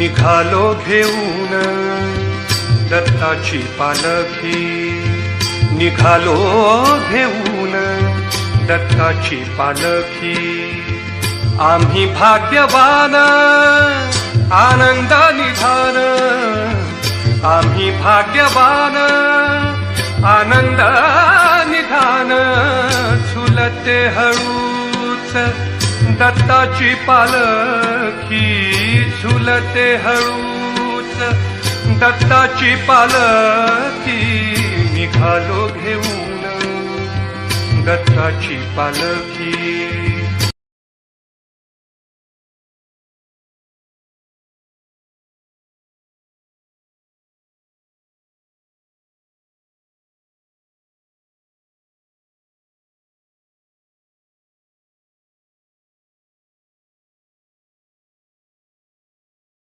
निघालो घेऊन दत्ताची पालखी, निघालो घेऊन दत्ताची पालखी. आम्ही भाग्यवान आनंद निधान, आम्ही भाग्यवान आनंद निधान. झुलते हळूच दत्ताची पालखी, झुलते हळूच दत्ताची पालखी. निघालो घेऊन दत्ताची पालखी.